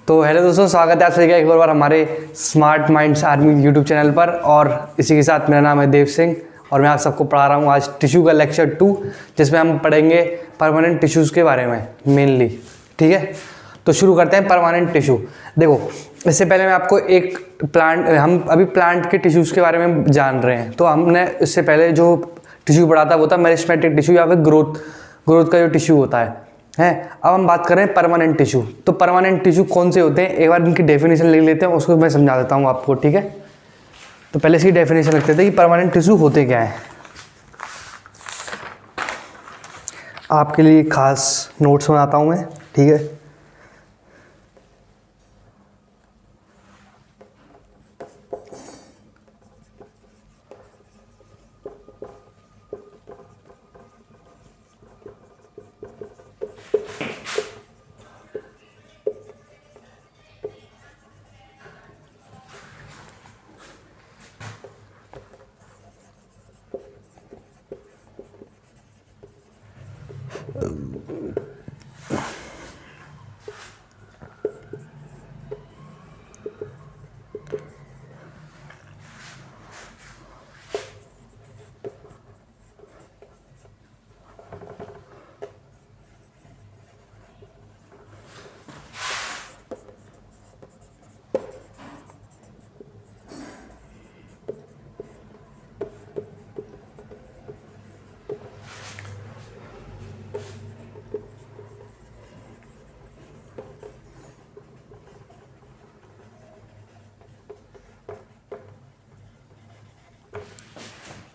तो हेलो दोस्तों, स्वागत है आप सभी का एक बार हमारे smart minds army YouTube channel पर। और इसी के साथ मेरा नाम है देव सिंह और मैं आप सबको पढ़ा रहा हूँ आज टिश्यू का लेक्चर 2, जिसमें हम पढ़ेंगे परमानेंट टिश्यूज़ के बारे में मेनली। ठीक है, तो शुरू करते हैं परमानेंट टिश्यू। देखो, इससे पहले मैं आपको एक हम अभी प्लांट के टिश्यूज़ के बारे में जान रहे हैं। तो हमने इससे पहले जो टिश्यू पढ़ा था वो था मेरिस्टेमेटिक टिश्यू या फिर ग्रोथ का जो टिश्यू होता है। अब हम बात कर रहे हैं परमानेंट टिश्यू। तो परमानेंट टिश्यू कौन से होते हैं, एक बार इनकी डेफिनेशन लिख लेते हैं, उसको मैं समझा देता हूँ आपको। ठीक है, तो पहले इसकी डेफिनेशन लिखते थे कि परमानेंट टिश्यू होते क्या हैं। आपके लिए खास नोट्स बनाता हूँ मैं। ठीक है,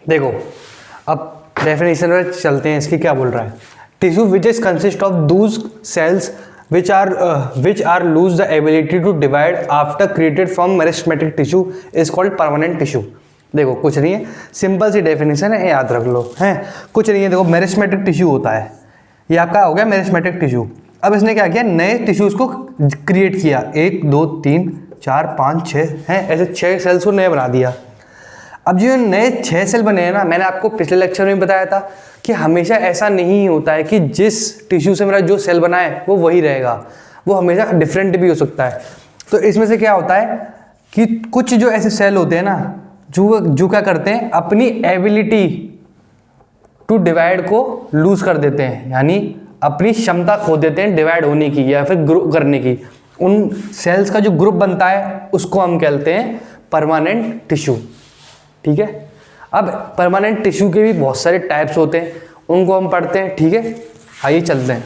देखो अब डेफिनेशन में चलते हैं। इसकी क्या बोल रहा है, tissue which is consist of those cells which are lose the ability to divide after created from meristematic tissue is called permanent tissue। देखो कुछ नहीं है, सिंपल सी डेफिनेशन है, याद रख लो। हैं कुछ नहीं है। देखो मेरिस्टेमेटिक टिश्यू होता है, ये आपका हो गया मेरिस्टेमेटिक टिश्यू। अब इसने क्या किया, नए टिश्यूज को क्रिएट किया, 1 2 3 4 5 6 हैं, ऐसे 6 सेल्स को नए बना दिया। अब जो नए 6 सेल बने हैं ना, मैंने आपको पिछले लेक्चर में बताया था कि हमेशा ऐसा नहीं होता है कि जिस टिश्यू से मेरा जो सेल बना है वो वही रहेगा, वो हमेशा डिफरेंट भी हो सकता है। तो इसमें से क्या होता है कि कुछ जो ऐसे सेल होते हैं ना, जो क्या करते हैं, अपनी एबिलिटी टू डिवाइड को लूज कर देते हैं, यानी अपनी क्षमता खो देते हैं डिवाइड होने की या फिर ग्रो करने की। उन सेल्स का जो ग्रुप बनता है उसको हम कहते हैं परमानेंट टिश्यू। ठीक है, अब परमानेंट टिश्यू के भी बहुत सारे टाइप्स होते हैं, उनको हम पढ़ते हैं। ठीक है, आइए चलते हैं।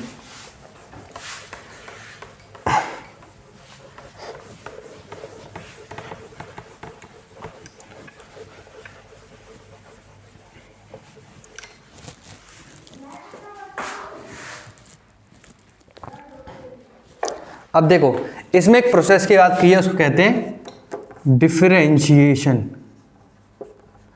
अब देखो, इसमें एक प्रोसेस की बात की है, उसको कहते हैं डिफरेंशिएशन।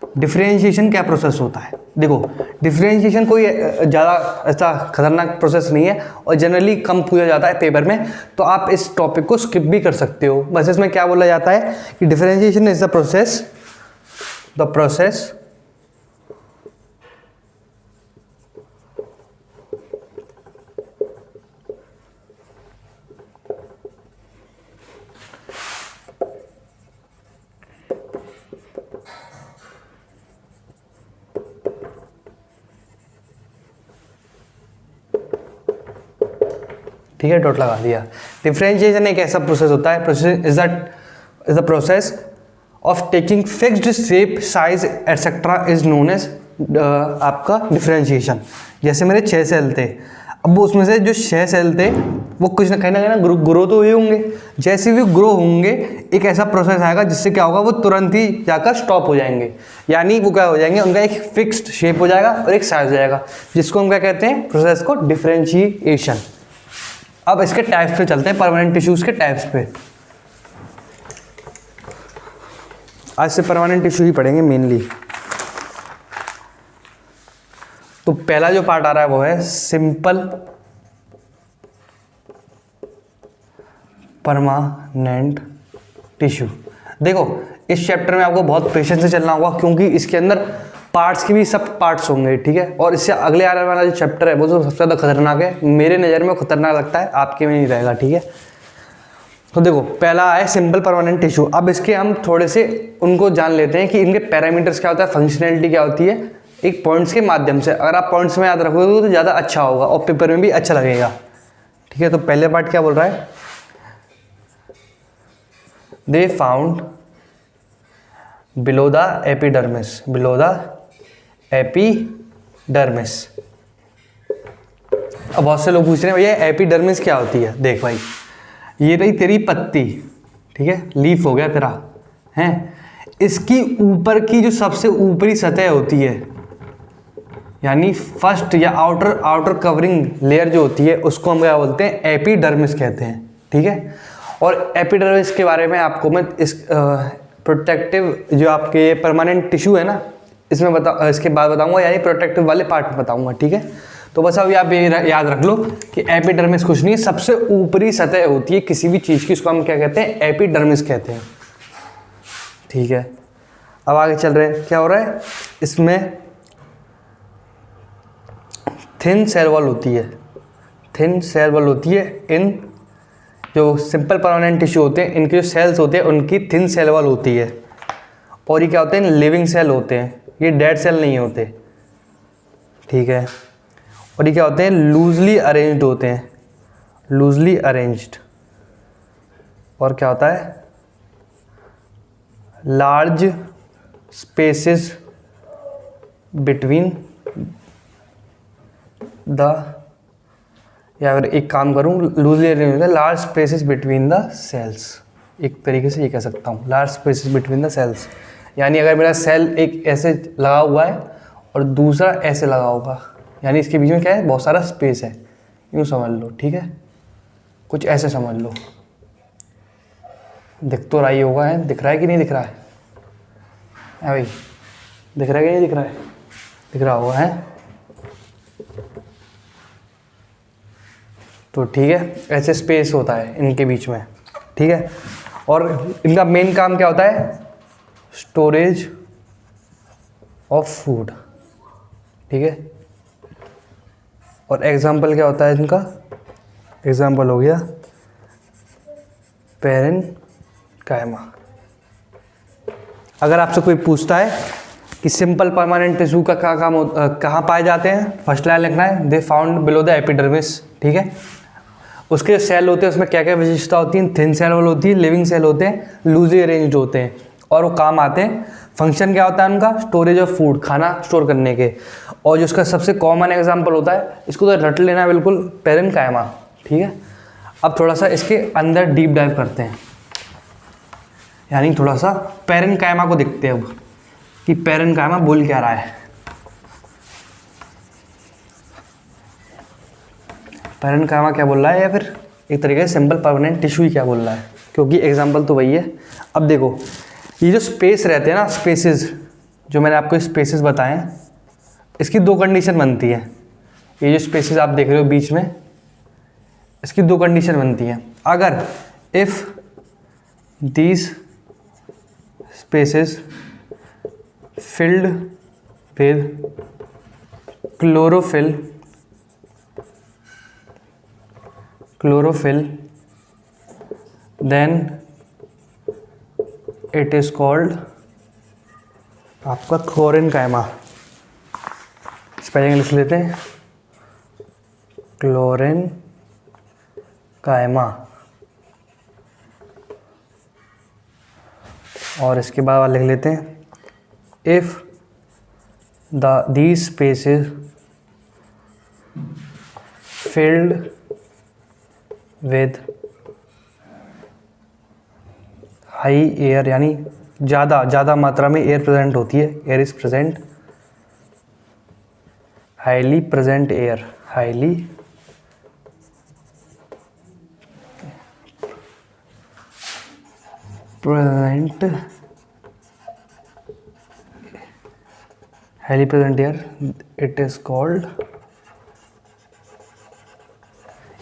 डिफरेंशिएशन क्या प्रोसेस होता है? देखो, डिफरेंशिएशन कोई ज़्यादा ऐसा खतरनाक प्रोसेस नहीं है और जनरली कम पूछा जाता है पेपर में, तो आप इस टॉपिक को स्किप भी कर सकते हो। बस इसमें क्या बोला जाता है कि डिफरेंशिएशन इज द प्रोसेस ठीक है, डॉट लगा दिया। डिफरेंशिएशन एक ऐसा प्रोसेस होता है, process is the process of taking fixed shape size etcetera is known as आपका डिफरेंशिएशन। जैसे मेरे 6 सेल थे, अब वो उसमें से जो 6 सेल थे वो कुछ ना कहीं ना ग्रो तो हुए होंगे। जैसे भी ग्रो होंगे एक ऐसा प्रोसेस आएगा जिससे क्या होगा, वो तुरंत ही जाकर स्टॉप हो जाएंगे, यानी वो क्या हो जाएंगे, उनका एक फिक्स्ड शेप हो जाएगा और एक साइज हो जाएगा, जिसको हम क्या कहते हैं, प्रोसेस को डिफरेंशिएशन। अब इसके टाइप्स पे चलते हैं, परमानेंट टिश्यूज के टाइप्स पे। आज से परमानेंट टिश्यू ही पढ़ेंगे मेनली। तो पहला जो पार्ट आ रहा है वो है सिंपल परमानेंट टिश्यू। देखो, इस चैप्टर में आपको बहुत पेशेंस से चलना होगा, क्योंकि इसके अंदर पार्ट्स की भी सब पार्ट्स होंगे। ठीक है, और इससे अगले आने वाला जो चैप्टर है वो तो सबसे ज़्यादा खतरनाक है, मेरे नज़र में खतरनाक लगता है, आपके में नहीं रहेगा। ठीक है, तो देखो पहला है सिंपल परमानेंट टिश्यू। अब इसके हम थोड़े से उनको जान लेते हैं कि इनके पैरामीटर्स क्या होता है, फंक्शनैलिटी क्या होती है, एक पॉइंट्स के माध्यम से। अगर आप पॉइंट्स में याद रखोगे तो ज़्यादा अच्छा होगा और पेपर में भी अच्छा लगेगा। ठीक है, तो पहले पार्ट क्या बोल रहा है, they found below the epidermis, below the epidermis. अब बहुत से लोग पूछ रहे हैं भैया एपिडर्मिस क्या होती है। देख भाई, ये रही तेरी पत्ती, ठीक है, लीफ हो गया तेरा, हैं, इसकी ऊपर की जो सबसे ऊपरी सतह होती है, यानी फर्स्ट या आउटर कवरिंग लेयर जो होती है, उसको हम क्या बोलते हैं, एपिडर्मिस कहते हैं। ठीक है, और एपिडर्मिस के बारे में आपको मैं इस प्रोटेक्टिव जो आपके परमानेंट टिश्यू है ना, इसमें इसके बाद बताऊंगा, यानी प्रोटेक्टिव वाले पार्ट में बताऊंगा। ठीक है, तो बस अभी आप ये याद रख लो कि एपिडर्मिस कुछ नहीं, सबसे ऊपरी सतह होती है किसी भी चीज़ की, उसको हम क्या कहते हैं, एपिडर्मिस कहते हैं। ठीक है, अब आगे चल रहे हैं, क्या हो रहा है, इसमें थिन सेल वॉल होती है, थिन सेल वॉल होती है। इन जो सिंपल परमानेंट टिश्यू होते हैं, इनके जो सेल्स होते हैं उनकी थिन सेल वॉल होती है। और ये क्या होते हैं, लिविंग सेल होते हैं, ये डेड सेल नहीं होते। ठीक है, और ये क्या होते हैं, लूजली अरेंज्ड होते हैं, लूजली अरेंज्ड। और क्या होता है, लार्ज स्पेसेस बिटवीन द, या फिर एक काम करूं, लूजली अरेंज होता है, large spaces between the cells. एक तरीके से ये कह सकता हूँ, large spaces between the cells, यानी अगर मेरा सेल एक ऐसे लगा हुआ है और दूसरा ऐसे लगा होगा, यानी इसके बीच में क्या है, बहुत सारा स्पेस है, यूँ समझ लो। ठीक है, कुछ ऐसे समझ लो, दिख तो रहा ही होगा, है, दिख रहा है कि नहीं दिख रहा है भाई, दिख रहा है कि नहीं दिख रहा है, दिख रहा होगा, है। तो ठीक है, ऐसे स्पेस होता है इनके बीच में। ठीक है, और इनका मेन काम क्या होता है, स्टोरेज ऑफ फूड। ठीक है, और एग्जाम्पल क्या होता है इनका, एग्जाम्पल हो गया पैरेन्काइमा। अगर आपसे कोई पूछता है कि सिंपल परमानेंट टिश्यू का क्या काम कहाँ पाए जाते हैं, फर्स्ट लाइन लिखना है, they found below the epidermis. ठीक है, उसके सेल होते हैं उसमें क्या क्या विशेषता होती है, थिन सेल वॉल होती है, लिविंग सेल होते हैं, लूजली अरेंज्ड होते हैं, और वो काम आते हैं। फंक्शन क्या होता है उनका, स्टोरेज ऑफ फूड, खाना स्टोर करने के। और जो उसका सबसे कॉमन एग्जांपल होता है, इसको तो रट लेना बिल्कुल, पैरेन्काइमा। ठीक है, अब थोड़ा सा इसके अंदर डीप डाइव करते हैं, यानी थोड़ा सा पैरेन्काइमा को देखते हैं अब कि पैरेन्काइमा बोल क्या रहा है। पैरेन्काइमा क्या बोल रहा है, या फिर एक तरीके से सिंपल परमानेंट टिश्यू ही क्या बोल रहा है, क्योंकि एग्जांपल तो वही है। अब देखो, ये जो स्पेस रहते हैं ना, स्पेसेस जो मैंने आपको स्पेसेस बताए, इसकी दो कंडीशन बनती है। ये जो स्पेसेस आप देख रहे हो बीच में, इसकी दो कंडीशन बनती है। अगर if these spaces filled with chlorophyll then it is called आपका क्लोरेन्काइमा। स्पेलिंग लिख लेते हैं, क्लोरेन्काइमा। और इसके बाद लिख लेते हैं, if these spaces filled with high air, यानी ज़्यादा मात्रा में एयर प्रेजेंट होती है, air is present, highly present air, highly present air, it is called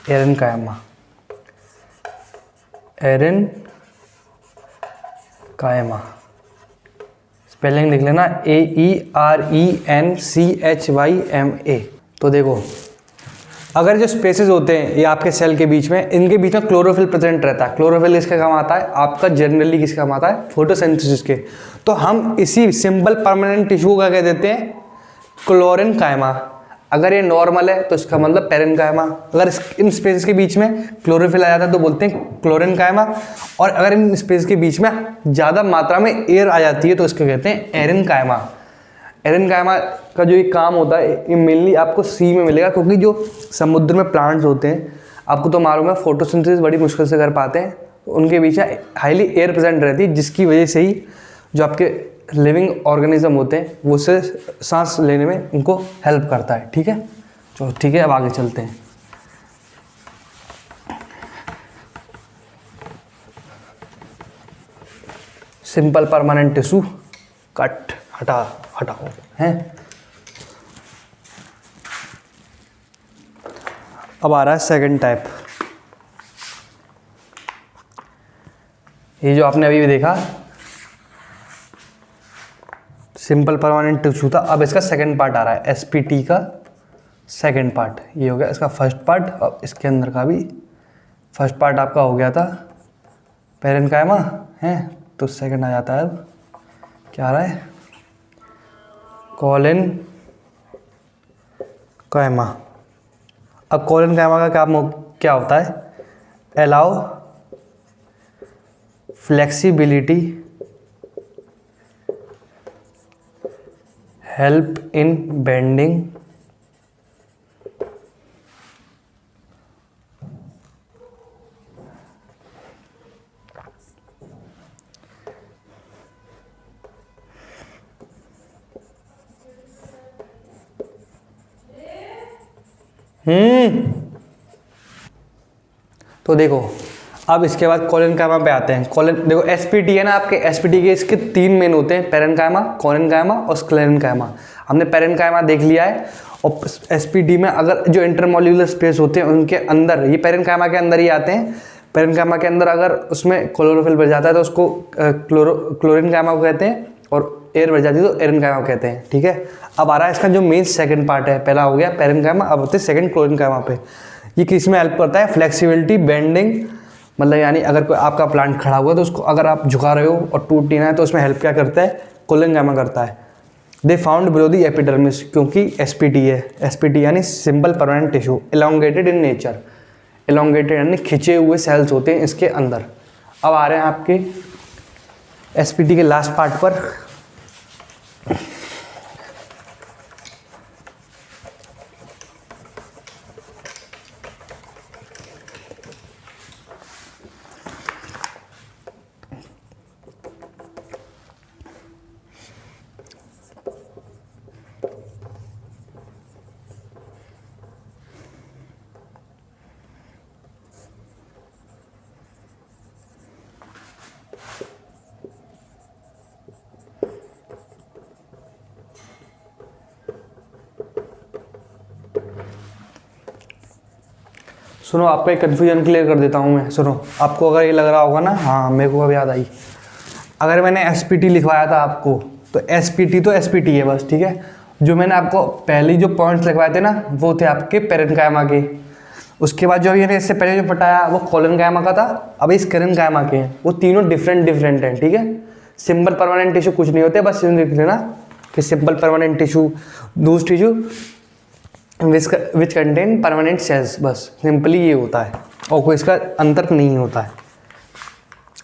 एरेन्काइमा। एरेन्काइमा spelling लिख लेना, AERENCHYMA। तो देखो, अगर जो स्पेसेस होते हैं ये आपके सेल के बीच में, इनके बीच में क्लोरोफिल प्रेजेंट रहता है। क्लोरोफिल किसका काम आता है? आपका जनरली किसका काम आता है? फोटोसिंथेसिस के। तो हम इसी सिंपल परमानेंट टिश्यू का कह देते हैं क्लोरेनकाइमा। अगर ये नॉर्मल है तो इसका मतलब पेरेनकाइमा। अगर इन स्पेस के बीच में क्लोरोफिल आ जाता है तो बोलते हैं क्लोरेनकाइमा। और अगर इन स्पेस के बीच में ज़्यादा मात्रा में एयर आ जाती है तो इसको कहते हैं एरेनकाइमा। एरेनकाइमा का जो ये काम होता है ये मेनली आपको सी में मिलेगा, क्योंकि जो समुद्र में प्लांट्स होते हैं आपको तो मालूम है फोटोसिंथेसिस बड़ी मुश्किल से कर पाते हैं, तो उनके बीच में हाईली एयर प्रेजेंट रहती है, जिसकी वजह से ही जो आपके लिविंग ऑर्गेनिज्म होते हैं वो से सांस लेने में उनको हेल्प करता है। ठीक है, चलो ठीक है, अब आगे चलते हैं। सिंपल परमानेंट टिश्यू कट हटाओ हैं। अब आ रहा है सेकंड टाइप। ये जो आपने अभी भी देखा सिंपल परमानेंट टिश्यू था, अब इसका सेकंड पार्ट आ रहा है, एसपीटी का सेकंड पार्ट। ये हो गया इसका फर्स्ट पार्ट, अब इसके अंदर का भी फर्स्ट पार्ट आपका हो गया था पेरेनकाइमा है, तो सेकंड आ जाता है। अब क्या आ रहा है? कोलेनकाइमा। अब कोलेनकाइमा का काम क्या होता है? Allow flexibility, help in bending, तो देखो अब इसके बाद कोलेनकाइमा पे आते हैं। कोलेन देखो एसपीटी है ना आपके, एसपीटी के इसके तीन मेन होते हैं, पेरेनकाइमा, कोलेनकाइमा और स्क्लेरेनकाइमा। हमने पेरेनकाइमा देख लिया है। और एसपीटी में अगर जो इंटरमोल्यूलर स्पेस होते हैं उनके अंदर, ये पेरेनकाइमा के अंदर ही आते हैं। पेरेनकाइमा के अंदर अगर उसमें क्लोरोफिल बढ़ जाता है तो उसको क्लोरेनकाइमा को कहते हैं, और एयर बढ़ जाती है तो एरेनकाइमा कहते हैं। ठीक है, अब आ रहा है इसका जो मेन सेकंड पार्ट है। पहला हो गया पेरेनकाइमा, अब होते हैं सेकंड क्लोरेनकाइमा पे। ये किस में हेल्प करता है? फ्लेक्सिबिलिटी, बेंडिंग, मतलब यानी अगर कोई आपका प्लांट खड़ा हुआ है तो उसको अगर आप झुका रहे हो और टूट नहीं रहा है तो उसमें हेल्प क्या करता है? कोलेनकाइमा करता है। They found below the epidermis, क्योंकि एसपीटी है। एसपीटी यानी simple permanent tissue, elongated in nature. Elongated यानी खिंचे हुए सेल्स होते हैं इसके अंदर। अब आ रहे हैं आपके एसपीटी के लास्ट पार्ट पर। सुनो, आपका एक कन्फ्यूजन क्लियर कर देता हूँ मैं। सुनो, आपको अगर ये लग रहा होगा ना, हाँ मेरे को अब याद आई, अगर मैंने एसपीटी लिखवाया था आपको तो एसपीटी तो एसपीटी है बस। ठीक है, जो मैंने आपको पहले जो पॉइंट्स लिखवाए थे ना वो थे आपके पेरेनकाइमा के। उसके बाद जो मैंने इससे पहले जो पटाया वो कोलेनकाइमा का था, अब इस स्क्लेरेनकाइमा के हैं। वो तीनों डिफरेंट हैं। ठीक है, सिंपल परमानेंट टिश्यू कुछ नहीं होते, बस लिख लेना कि सिंपल परमानेंट टिश्यू, दूस tissue which contain permanent cells, बस सिंपली ये होता है और कोई इसका अंतर नहीं होता है।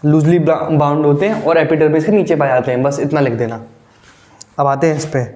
लूजली बाउंड होते हैं और एपिडर्मिस के नीचे पाए जाते हैं, बस इतना लिख देना। अब आते हैं इस पे।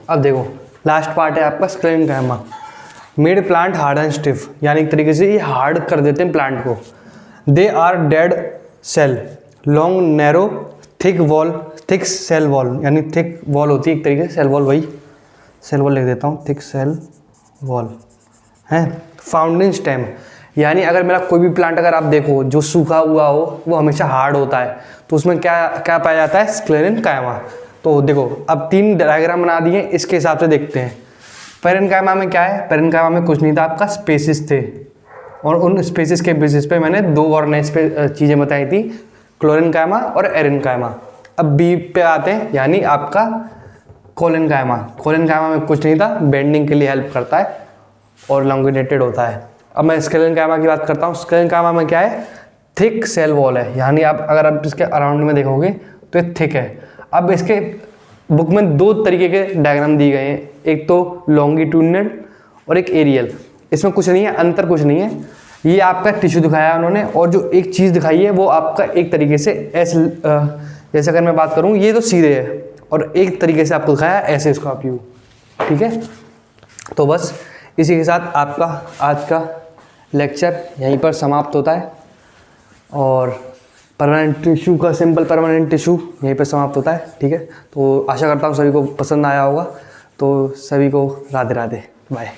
अब देखो लास्ट पार्ट है आपका sclerenchyma. Made plant hard and stiff, यानी एक तरीके से ये हार्ड कर देते हैं प्लांट को। They are dead cell, long narrow thick wall, thick cell wall, यानी थिक वॉल होती है एक तरीके से सेल वॉल, वही सेल वॉल लिख देता हूँ, थिक सेल वॉल है। फाउंड इन स्टेम, यानी अगर मेरा कोई भी प्लांट अगर आप देखो जो सूखा हुआ हो वो हमेशा हार्ड होता है, तो उसमें क्या क्या पाया जाता है, स्क्लेरेनकाइमा। तो देखो अब 3 डायग्राम बना दिए, इसके हिसाब से देखते हैं। पेरेनकाइमा में क्या है, पेरेनकाइमा में कुछ नहीं था, आपका स्पेसिस थे, और उन स्पेसिस के बेसिस पे मैंने 2 और नए चीज़ें बताई थी, क्लोरेनकाइमा और एरेनकाइमा। अब बी पे आते हैं, यानी आपका कोलेनकाइमा। कोलेनकाइमा में कुछ नहीं था, बेंडिंग के लिए हेल्प करता है और लॉन्गिनेटेड होता है। अब मैं स्क्लेरेनकाइमा की बात करता हूँ। स्क्लेरेनकाइमा में क्या है, थिक सेल वॉल है, यानी आप अगर आप इसके अराउंड में देखोगे तो ये थिक है। अब इसके बुक में 2 तरीके के डायग्राम दिए गए हैं, एक तो लॉन्गिट्यूडनल और एक एरियल। इसमें कुछ नहीं है, अंतर कुछ नहीं है। ये आपका टिश्यू दिखाया उन्होंने, और जो एक चीज़ दिखाई है वो आपका एक तरीके से ऐसे, जैसे अगर मैं बात करूँ ये तो सीधे है, और एक तरीके से आपको दिखाया ऐसे इसका व्यू, ठीक है। तो बस इसी के साथ आपका आज का लेक्चर यहीं पर समाप्त होता है, और परमानेंट टिश्यू का सिंपल परमानेंट टिश्यू यहीं पर समाप्त होता है, ठीक है। तो आशा करता हूँ सभी को पसंद आया होगा। तो सभी को राधे राधे, बाय।